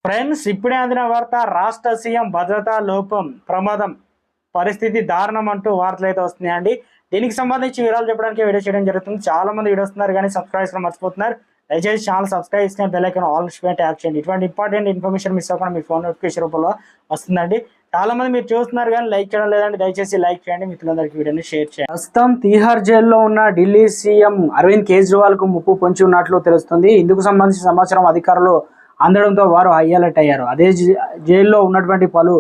Friends, ఇప్పుడే అందిన వార్త. రాష్ట్ర సీఎం భద్రతా లోపం ప్రమాదం పరిస్థితి దారుణం అంటూ వార్తలు అయితే వస్తున్నాయండి. దీనికి సంబంధించి వివరాలు చెప్పడానికి వీడియో చేయడం జరుగుతుంది. చాలా మంది వీడియో వస్తున్నారు కానీ సబ్స్క్రైబ్ మర్చిపోతున్నారు. దయచేసి ఛానల్ సబ్స్క్రైబ్ చేసిన బెల్ ఐకాన్ ఆల్ యాక్ట్ చేయండి. ఇటువంటి ఇంపార్టెంట్ ఇన్ఫర్మేషన్ మిస్ అవ్వకుండా మీ ఫోన్ నోటిఫికేషన్ రూపంలో వస్తుందండి. చాలా మంది మీరు చూస్తున్నారు కానీ లైక్ చేయడం లేదండి. దయచేసి లైక్ చేయండి, మిత్రులందరికీ వీడియోని షేర్ చేయండి. ప్రస్తుతం తీహార్ జైల్లో ఉన్న ఢిల్లీ సీఎం అరవింద్ కేజ్రీవాల్ కు ముప్పు పొంచి ఉన్నట్లు తెలుస్తుంది. ఇందుకు సంబంధించిన సమాచారం అధికారులు అందడంతో వారు హైలైట్ అయ్యారు. అదే జైల్లో ఉన్నటువంటి పలు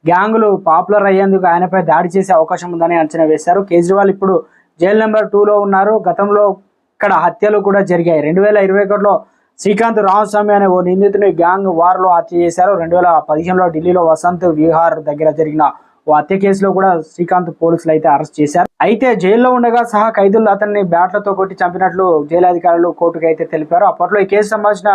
గ్యాంగులు పాపులర్ అయ్యేందుకు ఆయనపై దాడి చేసే అవకాశం ఉందని అంచనా వేశారు. కేజ్రీవాల్ ఇప్పుడు జైలు నెంబర్ 2లో ఉన్నారు. గతంలో ఇక్కడ హత్యలు కూడా జరిగాయి. 2021లో శ్రీకాంత్ రామస్వామి అనే ఓ నిందితుని గ్యాంగ్ వార్లో హత్య చేశారు. 2015లో ఢిల్లీలో వసంత్ విహార్ దగ్గర జరిగిన ఓ హత్య కేసులో కూడా శ్రీకాంత్ పోలీసులు అయితే అరెస్ట్ చేశారు. అయితే జైల్లో ఉండగా సహా ఖైదీలు అతన్ని బ్యాట్లతో కొట్టి చంపినట్లు జైలు అధికారులు కోర్టుకు అయితే తెలిపారు. అప్పట్లో ఈ కేసు సంబంధించిన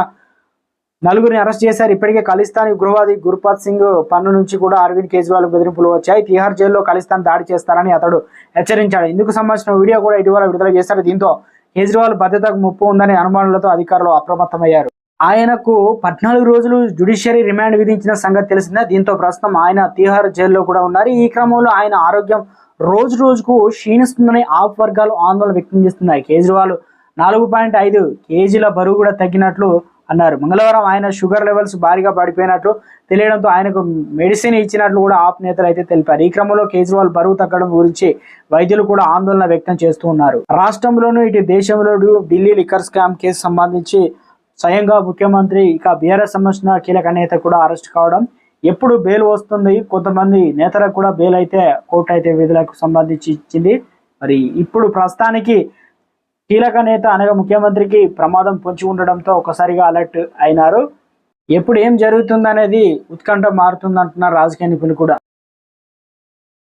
నలుగురిని అరెస్ట్ చేశారు. ఇప్పటికే ఖలిస్తానీ ఉగ్రవాది గుర్పాత్ సింగ్ పన్ను నుంచి కూడా అరవింద్ కేజ్రీవాల్ బెదిరింపులు వచ్చాయి. తిహార్ జైల్లో ఖలిస్తాన్ దాడి చేస్తారని అతడు హెచ్చరించాడు. ఇందుకు సంబంధించిన వీడియో కూడా ఇటీవల విడుదల చేశారు. దీంతో కేజ్రీవాల్ భద్రతకు ముప్పు ఉందనే అనుమానాలతో అధికారులు అప్రమత్తమయ్యారు. ఆయనకు 14 రోజులు జ్యుడిషియరీ రిమాండ్ విధించిన సంగతి తెలిసిందే. దీంతో ప్రస్తుతం ఆయన తిహార్ జైల్లో కూడా ఉన్నారు. ఈ క్రమంలో ఆయన ఆరోగ్యం రోజు రోజుకు క్షీణిస్తుందని ఆప్ వర్గాలు ఆందోళన వ్యక్తం చేస్తున్నాయి. కేజ్రీవాల్ 4.5 కేజీల బరువు కూడా తగ్గినట్లు అన్నారు. మంగళవారం ఆయన షుగర్ లెవెల్స్ భారీగా పడిపోయినట్లు తెలియడంతో ఆయనకు మెడిసిన్ ఇచ్చినట్లు కూడా ఆప్ నేతలు అయితే తెలిపారు. ఈ క్రమంలో కేజ్రీవాల్ బరువు తగ్గడం గురించి వైద్యులు కూడా ఆందోళన వ్యక్తం చేస్తూ ఉన్నారు. రాష్ట్రంలోనూ ఇటు దేశంలో ఢిల్లీ లిక్కర్ స్కామ్ కేసు సంబంధించి స్వయంగా ముఖ్యమంత్రి ఇక బీఆర్ఎస్ సంబంధించిన కీలక నేత కూడా అరెస్ట్ కావడం, ఎప్పుడు బెయిల్ వస్తుంది, కొంతమంది నేతలకు కూడా బెయిల్ అయితే కోర్టు అయితే విధులకు సంబంధించి ఇచ్చింది. మరి ఇప్పుడు ప్రస్తుతానికి కీలక నేత అనగా ముఖ్యమంత్రికి ప్రమాదం పొంచి ఉండడంతో ఒకసారిగా అలర్ట్ అయినారు. ఎప్పుడు ఏం జరుగుతుందనేది ఉత్కంఠ మారుతుందంటున్నారు రాజకీయ నిపుణులు కూడా.